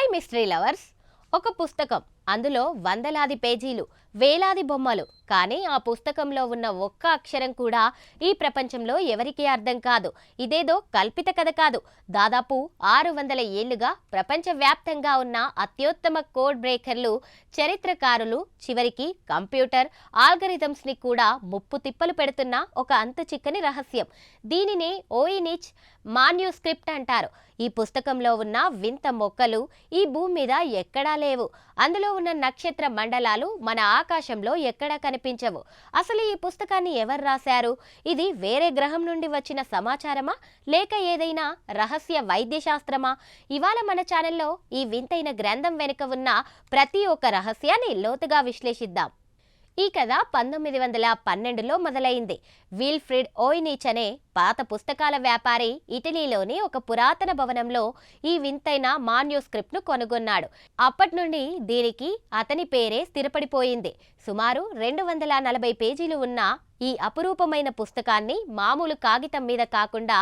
Hi mystery lovers. ఒక పుస్తకం, అందులో వందలాది పేజీలు, వేలాది బొమ్మలు, కానీ ఆ పుస్తకంలో ఉన్న ఒక్క అక్షరం కూడా ఈ ప్రపంచంలో ఎవరికీ అర్థం కాదు. ఇదేదో కల్పిత కథ కాదు. దాదాపు 600 ఏళ్లుగా ప్రపంచవ్యాప్తంగా ఉన్న అత్యుత్తమ కోడ్ బ్రేకర్లు, చరిత్రకారులు, చివరికి కంప్యూటర్ ఆల్గరిథమ్స్ ని కూడా ముప్పు తిప్పలు పెడుతున్న ఒక అంతు చిక్కని రహస్యం. దీనినే ఓయినిచ్ మాన్యుస్క్రిప్ట్ అంటారు. ఈ పుస్తకంలో ఉన్న వింత మొక్కలు ఈ భూమి మీద ఎక్కడా లేవు. అందులో ఉన్న నక్షత్ర మండలాలు మన ఆకాశంలో ఎక్కడా కనిపించవు. అసలు ఈ పుస్తకాన్ని ఎవరు రాశారు? ఇది వేరే గ్రహం నుండి వచ్చిన సమాచారమా, లేక ఏదైనా రహస్య వైద్య శాస్త్రమా? ఇవాళ మన ఛానల్లో ఈ వింతైన గ్రంథం వెనుక ఉన్న ప్రతి ఒక్క రహస్యాన్ని లోతుగా విశ్లేషిద్దాం. ఈ కథ 1912లో మొదలైంది. విల్ఫ్రిడ్ ఓయినిచ్ అనే పాత పుస్తకాల వ్యాపారి ఇటలీలోని ఒక పురాతన భవనంలో ఈ వింతైన మాన్యుస్క్రిప్ట్ ను కొనుగొన్నాడు. అప్పటి నుండి దీనికి అతని పేరే స్థిరపడిపోయింది. సుమారు 240 పేజీలు ఉన్న ఈ అపురూపమైన పుస్తకాన్ని మామూలు కాగితం మీద కాకుండా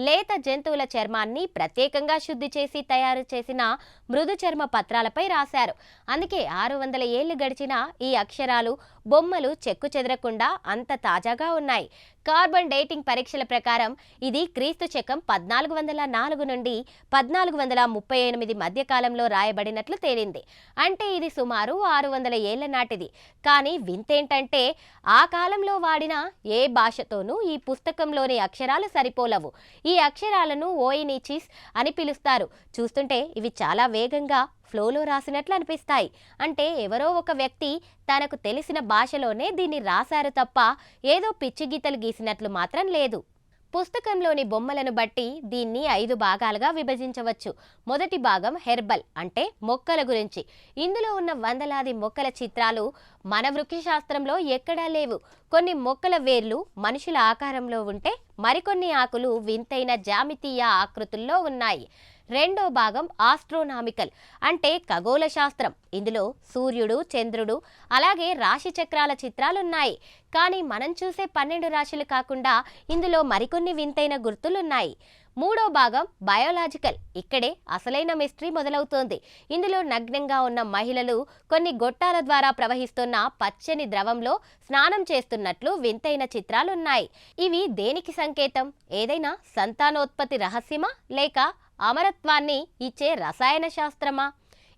లేత జంతువుల చర్మాన్ని ప్రత్యేకంగా శుద్ధి చేసి తయారు చేసిన మృదు చర్మ పత్రాలపై రాశారు. అందుకే 600 ఏళ్లు గడిచిన ఈ అక్షరాలు, బొమ్మలు చెక్కు చెదరకుండా అంత తాజాగా ఉన్నాయి. కార్బన్ డేటింగ్ పరీక్షల ప్రకారం ఇది క్రీస్తు శకం 1404 నుండి 1438 మధ్య కాలంలో రాయబడినట్లు తేలింది. అంటే ఇది సుమారు 600 ఏళ్ల నాటిది. కానీ వింతేంటంటే ఆ కాలంలో వాడిన ఏ భాషతోనూ ఈ పుస్తకంలోని అక్షరాలు సరిపోలవు. ఈ అక్షరాలను ఓయినిచిస్ అని పిలుస్తారు. చూస్తుంటే ఇవి చాలా వేగంగా ఫ్లోలో రాసినట్లు అనిపిస్తాయి. అంటే ఎవరో ఒక వ్యక్తి తనకు తెలిసిన భాషలోనే దీన్ని రాశారు తప్ప ఏదో పిచ్చి గీతలు గీసినట్లు మాత్రం లేదు. పుస్తకంలోని బొమ్మలను బట్టి దీన్ని 5 భాగాలుగా విభజించవచ్చు. మొదటి భాగం హెర్బల్, అంటే మొక్కల గురించి. ఇందులో ఉన్న వందలాది మొక్కల చిత్రాలు మన వృక్షశాస్త్రంలో ఎక్కడా లేవు. కొన్ని మొక్కల వేర్లు మనుషుల ఆకారంలో ఉంటే, మరికొన్ని ఆకులు వింతైన జామితీయ ఆకృతుల్లో ఉన్నాయి. రెండో భాగం ఆస్ట్రోనామికల్, అంటే ఖగోళ శాస్త్రం. ఇందులో సూర్యుడు, చంద్రుడు, అలాగే రాశి చక్రాల చిత్రాలున్నాయి. కానీ మనం చూసే 12 రాశులు కాకుండా ఇందులో మరికొన్ని వింతైన గుర్తులున్నాయి. మూడో భాగం బయోలాజికల్. ఇక్కడే అసలైన మిస్టరీ మొదలవుతోంది. ఇందులో నగ్నంగా ఉన్న మహిళలు కొన్ని గొట్టాల ద్వారా ప్రవహిస్తున్న పచ్చని ద్రవంలో స్నానం చేస్తున్నట్లు వింతైన చిత్రాలున్నాయి. ఇవి దేనికి సంకేతం? ఏదైనా సంతానోత్పత్తి రహస్యమా, లేక అమరత్వాన్ని ఇచ్చే రసాయన శాస్త్రమా?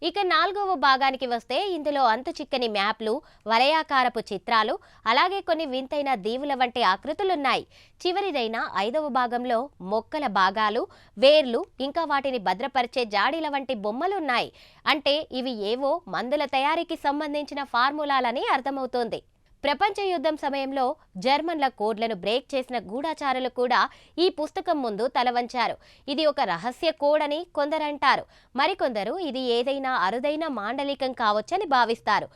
ఇక 4వ భాగానికి వస్తే ఇందులో అంతు చిక్కని మ్యాప్లు, వలయాకారపు చిత్రాలు, అలాగే కొన్ని వింతైన దీవుల వంటి ఆకృతులున్నాయి. చివరిదైన 5వ భాగంలో మొక్కల భాగాలు, వేర్లు, ఇంకా వాటిని భద్రపరిచే జాడీల వంటి బొమ్మలున్నాయి. అంటే ఇవి ఏవో మందుల తయారీకి సంబంధించిన ఫార్ములాలని అర్థమవుతోంది. ప్రపంచ యుద్ధం సమయంలో జర్మన్ల కోడ్లను బ్రేక్ చేసిన గూఢాచారులు కూడా ఈ పుస్తకం ముందు తలవంచారు. ఇది ఒక రహస్య కోడ్ అని కొందరంటారు. మరికొందరు ఇది ఏదైనా అరుదైన మాండలికం కావచ్చని భావిస్తారు.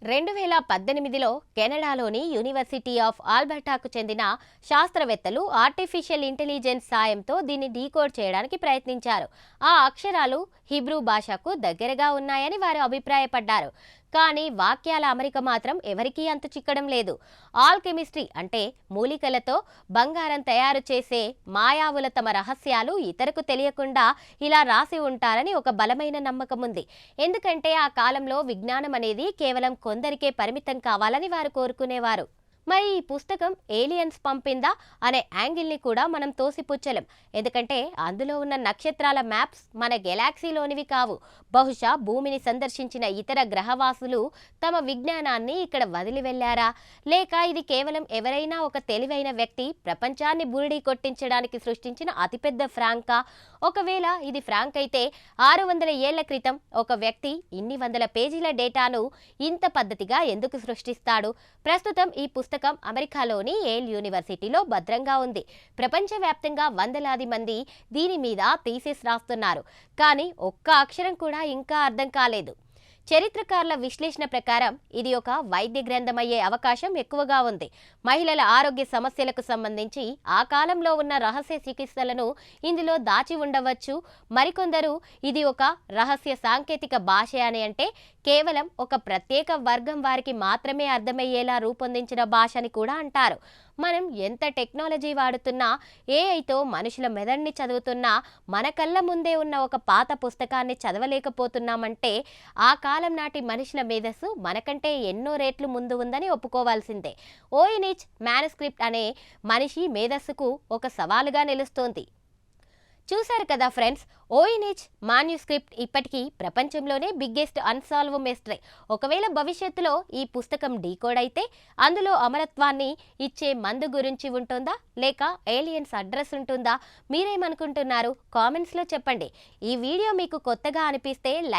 2018లో కెనడాలోని యూనివర్సిటీ ఆఫ్ ఆల్బర్టాకు చెందిన శాస్త్రవేత్తలు ఆర్టిఫిషియల్ ఇంటెలిజెన్స్ సాయంతో దీన్ని డీకోడ్ చేయడానికి ప్రయత్నించారు. ఆ అక్షరాలు హిబ్రూ భాషకు దగ్గరగా ఉన్నాయని వారు అభిప్రాయపడ్డారు. కానీ వాక్యాల అమరిక మాత్రం ఎవరికీ అంతు చిక్కడం లేదు. ఆల్కెమిస్ట్రీ, అంటే మూలికలతో బంగారం తయారు చేసే మాయావుల తమ రహస్యాలు ఇతరులకు తెలియకుండా ఇలా రాసి ఉంటారని ఒక బలమైన నమ్మకం ఉంది. ఎందుకంటే ఆ కాలంలో విజ్ఞానం అనేది కేవలం కొందరికే పరిమితం కావాలని వారు కోరుకునేవారు. మరి ఈ పుస్తకం ఏలియన్స్ పంపిందా అనే యాంగిల్ని కూడా మనం తోసిపుచ్చలేం. ఎందుకంటే అందులో ఉన్న నక్షత్రాల మ్యాప్స్ మన గెలాక్సీలోనివి కావు. బహుశా భూమిని సందర్శించిన ఇతర గ్రహవాసులు తమ విజ్ఞానాన్ని ఇక్కడ వదిలి వెళ్లారా, లేక ఇది కేవలం ఎవరైనా ఒక తెలివైన వ్యక్తి ప్రపంచాన్ని బురిడి కొట్టించడానికి సృష్టించిన అతిపెద్ద ఫ్రాంకా? ఒకవేళ ఇది ఫ్రాంక్ అయితే 600 ఏళ్ల క్రితం ఒక వ్యక్తి ఇన్ని వందల పేజీల డేటాను ఇంత పద్ధతిగా ఎందుకు సృష్టిస్తాడు? ప్రస్తుతం ఈ పుస్తకం అమెరికాలోని యేల్ యూనివర్సిటీలో భద్రంగా ఉంది. ప్రపంచవ్యాప్తంగా వందలాది మంది దీని మీద థీసిస్ రాస్తున్నారు. కానీ ఒక్క అక్షరం కూడా ఇంకా అర్థం కాలేదు. చరిత్రకారుల విశ్లేషణ ప్రకారం ఇది ఒక వైద్య గ్రంథమయ్యే అవకాశం ఎక్కువగా ఉంది. మహిళల ఆరోగ్య సమస్యలకు సంబంధించి ఆ కాలంలో ఉన్న రహస్య చికిత్సలను ఇందులో దాచి ఉండవచ్చు. మరికొందరు ఇది ఒక రహస్య సాంకేతిక భాష అని, అంటే కేవలం ఒక ప్రత్యేక వర్గం వారికి మాత్రమే అర్థమయ్యేలా రూపొందించిన భాష అని కూడా అంటారు. మనం ఎంత టెక్నాలజీ వాడుతున్నా, ఏఐతో మనుషుల మెదడుని చదువుతున్నా మన కళ్ళ ముందే ఉన్న ఒక పాత పుస్తకాన్ని చదవలేకపోతున్నామంటే ఆ కాలం నాటి మనుషుల మేధస్సు మనకంటే ఎన్నో రేట్లు ముందు ఉందని ఒప్పుకోవాల్సిందే. ఓయినిచ్ మ్యానుస్క్రిప్ట్ అనే మనిషి మేధస్సుకు ఒక సవాలుగా నిలుస్తోంది. చూశారు కదా ఫ్రెండ్స్, ఓయినిచ్ మాన్యుస్క్రిప్ట్ ఇప్పటికీ ప్రపంచంలోనే బిగ్గెస్ట్ అన్సాల్వ్ మిస్టరీ. ఒకవేళ భవిష్యత్తులో ఈ పుస్తకం డీకోడ్ అయితే అందులో అమరత్వాన్ని ఇచ్చే మందు గురించి ఉంటుందా, లేక ఏలియన్స్ అడ్రస్ ఉంటుందా? మీరేమనుకుంటున్నారు? కామెంట్స్లో చెప్పండి. ఈ వీడియో మీకు కొత్తగా అనిపిస్తే